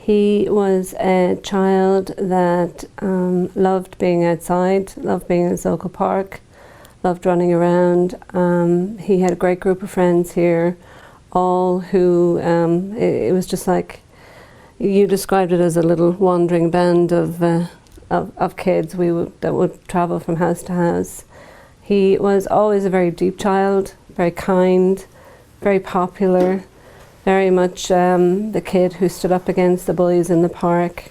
He was a child that loved being outside, loved being in his local park, loved running around. He had a great group of friends here, all who, it was just like, you described it as a little wandering band of kids that would travel from house to house. He was always a very deep child, very kind, very popular, very much the kid who stood up against the bullies in the park,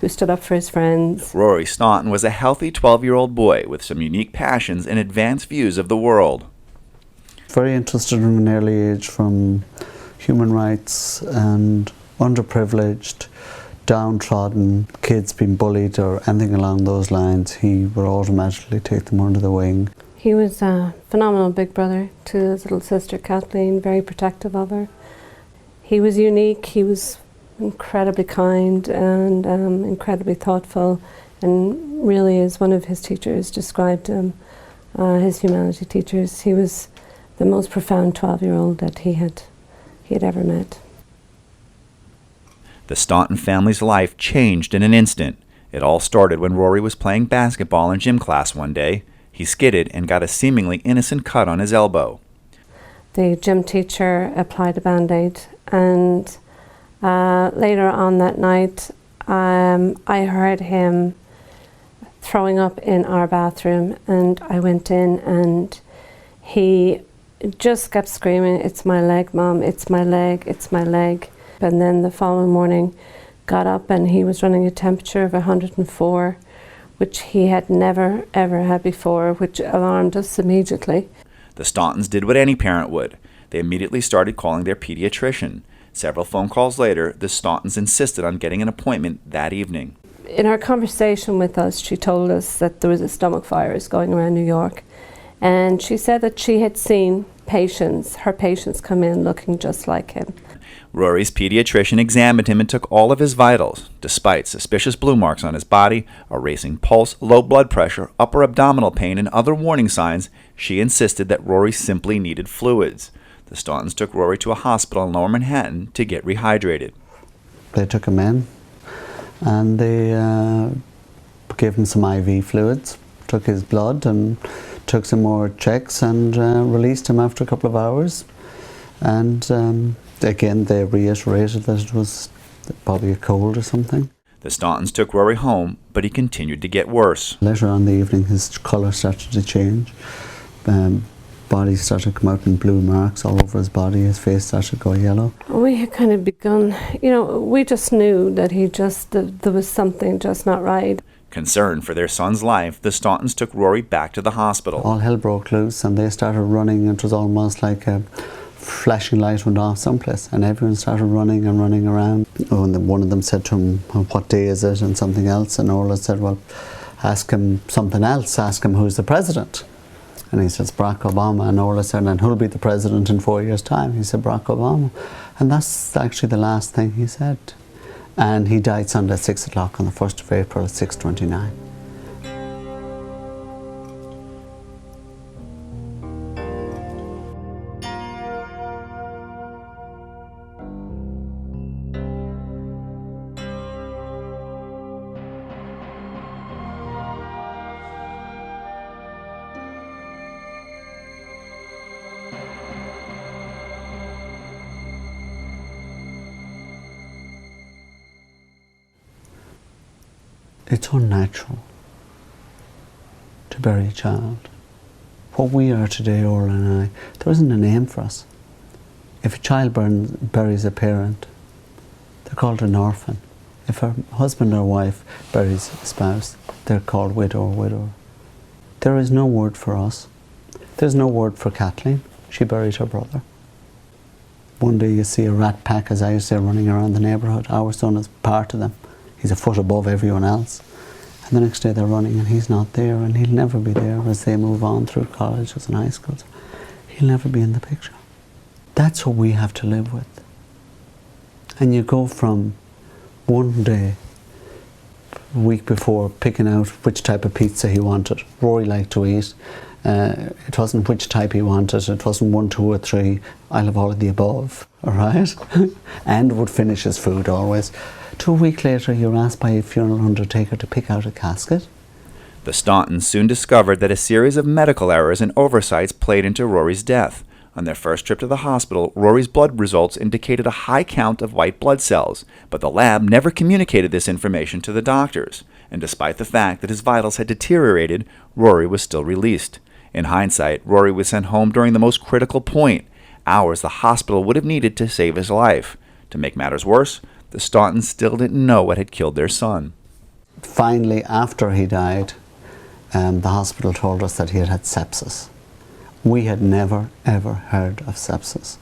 who stood up for his friends. Rory Staunton was a healthy 12-year-old boy with some unique passions and advanced views of the world. Very interested from an early age from human rights and underprivileged, downtrodden kids being bullied or anything along those lines. He would automatically take them under the wing. He was a phenomenal big brother to his little sister Kathleen, very protective of her. He was unique, he was incredibly kind and incredibly thoughtful, and really, as one of his teachers described him, his humanity teachers, he was the most profound 12-year-old that he had ever met. The Staunton family's life changed in an instant. It all started when Rory was playing basketball in gym class one day. He skidded and got a seemingly innocent cut on his elbow. The gym teacher applied a Band-Aid, and later on that night I heard him throwing up in our bathroom, and I went in and he just kept screaming, "It's my leg, Mom, it's my leg, it's my leg." And then the following morning got up and he was running a temperature of 104, which he had never ever had before, which alarmed us immediately. The Stauntons did what any parent would. They immediately started calling their pediatrician. Several phone calls later, the Stauntons insisted on getting an appointment that evening. In our conversation with us, she told us that there was a stomach virus going around New York, and she said that she had seen her patients come in looking just like him. Rory's pediatrician examined him and took all of his vitals. Despite suspicious blue marks on his body, a racing pulse, low blood pressure, upper abdominal pain, and other warning signs, she insisted that Rory simply needed fluids. The Stauntons took Rory to a hospital in Lower Manhattan to get rehydrated. They took him in and they gave him some IV fluids, took his blood and took some more checks and released him after a couple of hours. And again, they reiterated that it was probably a cold or something. The Stauntons took Rory home, but he continued to get worse. Later on in the evening, his colour started to change. Body started to come out in blue marks all over his body. His face started to go yellow. We had kind of begun, we just knew that there was something just not right. Concerned for their son's life, the Stauntons took Rory back to the hospital. All hell broke loose and they started running. It was almost like a flashing light went off someplace and everyone started running and running around. And then one of them said to him, "What day is it?" and something else. And Orla said, "Well, ask him something else. Ask him who's the president." And he says, "Barack Obama." And Orla said, "And who'll be the president in 4 years' time?" He said, "Barack Obama." And that's actually the last thing he said. And he died Sunday at 6 o'clock on the 1st of April at 6:29. It's unnatural to bury a child. What we are today, Orla and I, there isn't a name for us. If a child buries a parent, they're called an orphan. If a husband or wife buries a spouse, they're called widow or widower. There is no word for us. There's no word for Kathleen. She buried her brother. One day you see a rat pack, as I used to say, running around the neighbourhood. Our son is part of them. He's a foot above everyone else. And the next day they're running and he's not there, and he'll never be there as they move on through colleges and high schools. He'll never be in the picture. That's what we have to live with. And you go from one day a week before picking out which type of pizza he wanted. Rory liked to eat. It wasn't which type he wanted, it wasn't 1, 2 or 3, I'll have all of the above, alright? And would finish his food always. 2 weeks later you're asked by a funeral undertaker to pick out a casket. The Stauntons soon discovered that a series of medical errors and oversights played into Rory's death. On their first trip to the hospital, Rory's blood results indicated a high count of white blood cells, but the lab never communicated this information to the doctors. And despite the fact that his vitals had deteriorated, Rory was still released. In hindsight, Rory was sent home during the most critical point, hours the hospital would have needed to save his life. To make matters worse, the Stauntons still didn't know what had killed their son. Finally, after he died, the hospital told us that he had had sepsis. We had never ever heard of sepsis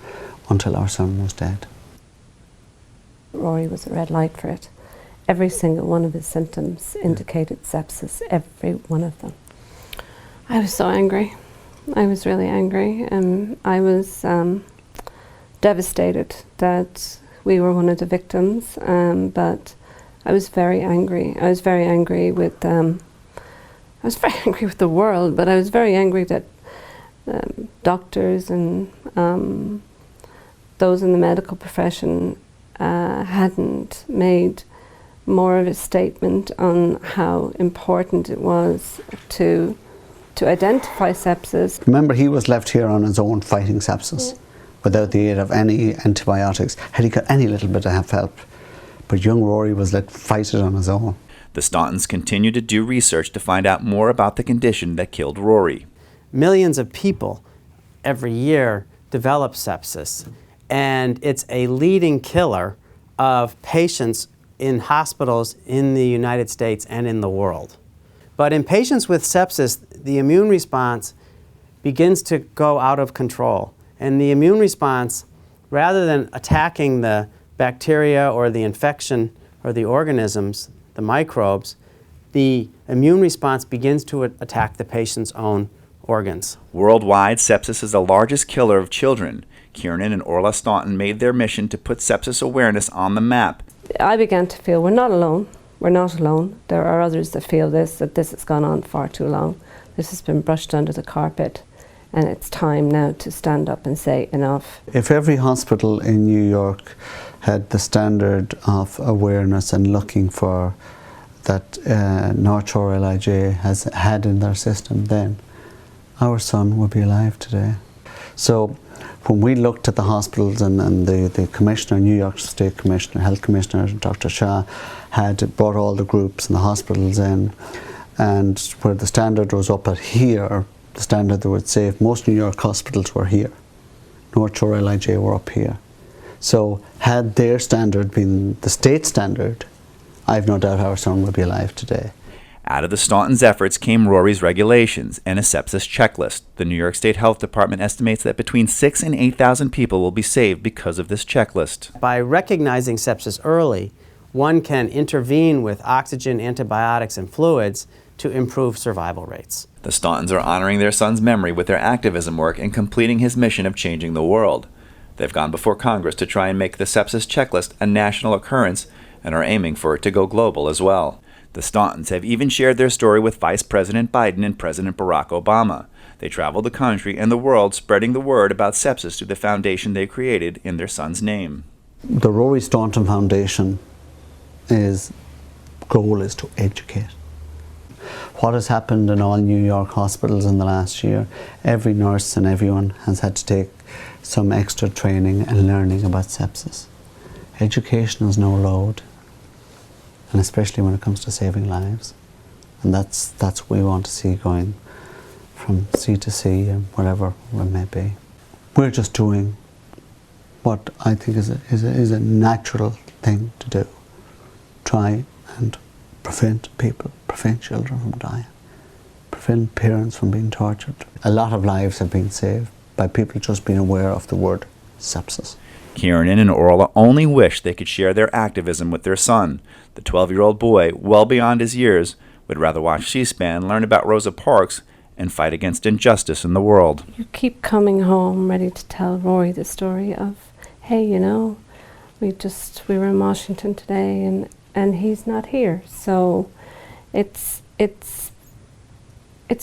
until our son was dead. Rory was a red light for it. Every single one of his symptoms indicated sepsis, every one of them. I was so angry. I was really angry. I was devastated that we were one of the victims, but I was very angry. I was very angry with the world, but I was very angry that doctors and those in the medical profession hadn't made more of a statement on how important it was to identify sepsis. Remember, he was left here on his own fighting sepsis without the aid of any antibiotics. Had he got any little bit of help, but young Rory was let fight it on his own. The Stauntons continued to do research to find out more about the condition that killed Rory. Millions of people every year develop sepsis, and it's a leading killer of patients in hospitals in the United States and in the world. But in patients with sepsis, the immune response begins to go out of control. And the immune response, rather than attacking the bacteria or the infection or the organisms, the microbes, the immune response begins to attack the patient's own organs. Worldwide, sepsis is the largest killer of children. Kieran and Orla Staunton made their mission to put sepsis awareness on the map. I began to feel we're not alone. We're not alone. There are others that feel that this has gone on far too long. This has been brushed under the carpet, and it's time now to stand up and say enough. If every hospital in New York had the standard of awareness and looking for that North Shore-lij has had in their system, then our son would be alive today. So when we looked at the hospitals and the commissioner, New York State Commissioner, Health Commissioner, Dr. Shah, had brought all the groups and the hospitals in, and where the standard was up at here, the standard that would say if most New York hospitals were here, North Shore-lij were up here. So had their standard been the state standard, I've no doubt our son would be alive today. Out of the Stauntons' efforts came Rory's regulations and a sepsis checklist. The New York State Health Department estimates that between 6,000 and 8,000 people will be saved because of this checklist. By recognizing sepsis early, one can intervene with oxygen, antibiotics, and fluids to improve survival rates. The Stauntons are honoring their son's memory with their activism work and completing his mission of changing the world. They've gone before Congress to try and make the sepsis checklist a national occurrence and are aiming for it to go global as well. The Stauntons have even shared their story with Vice President Biden and President Barack Obama. They traveled the country and the world spreading the word about sepsis through the foundation they created in their son's name. The Rory Staunton Foundation goal is to educate. What has happened in all New York hospitals in the last year, every nurse and everyone has had to take some extra training and learning about sepsis. Education is no load, and especially when it comes to saving lives. And that's what we want to see going from sea to sea and whatever it may be. We're just doing what I think is a natural thing to do. Try and prevent children from dying, prevent parents from being tortured. A lot of lives have been saved by people just being aware of the word sepsis. Kieran and Orla only wish they could share their activism with their son. The 12-year-old boy, well beyond his years, would rather watch C-SPAN, learn about Rosa Parks, and fight against injustice in the world. You keep coming home ready to tell Rory the story of, hey, you know, we were in Washington today and he's not here. So it's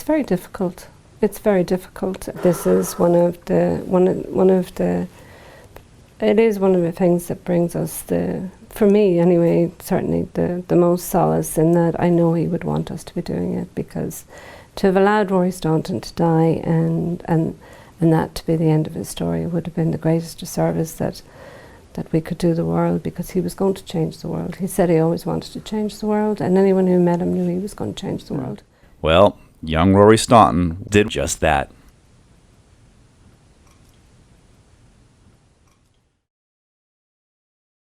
very difficult. It's very difficult. This is one of the things that brings us for me anyway, certainly the most solace in that I know he would want us to be doing it, because to have allowed Rory Staunton to die and that to be the end of his story would have been the greatest disservice that we could do the world, because he was going to change the world. He said he always wanted to change the world, and anyone who met him knew he was going to change the world. Well, young Rory Staunton did just that.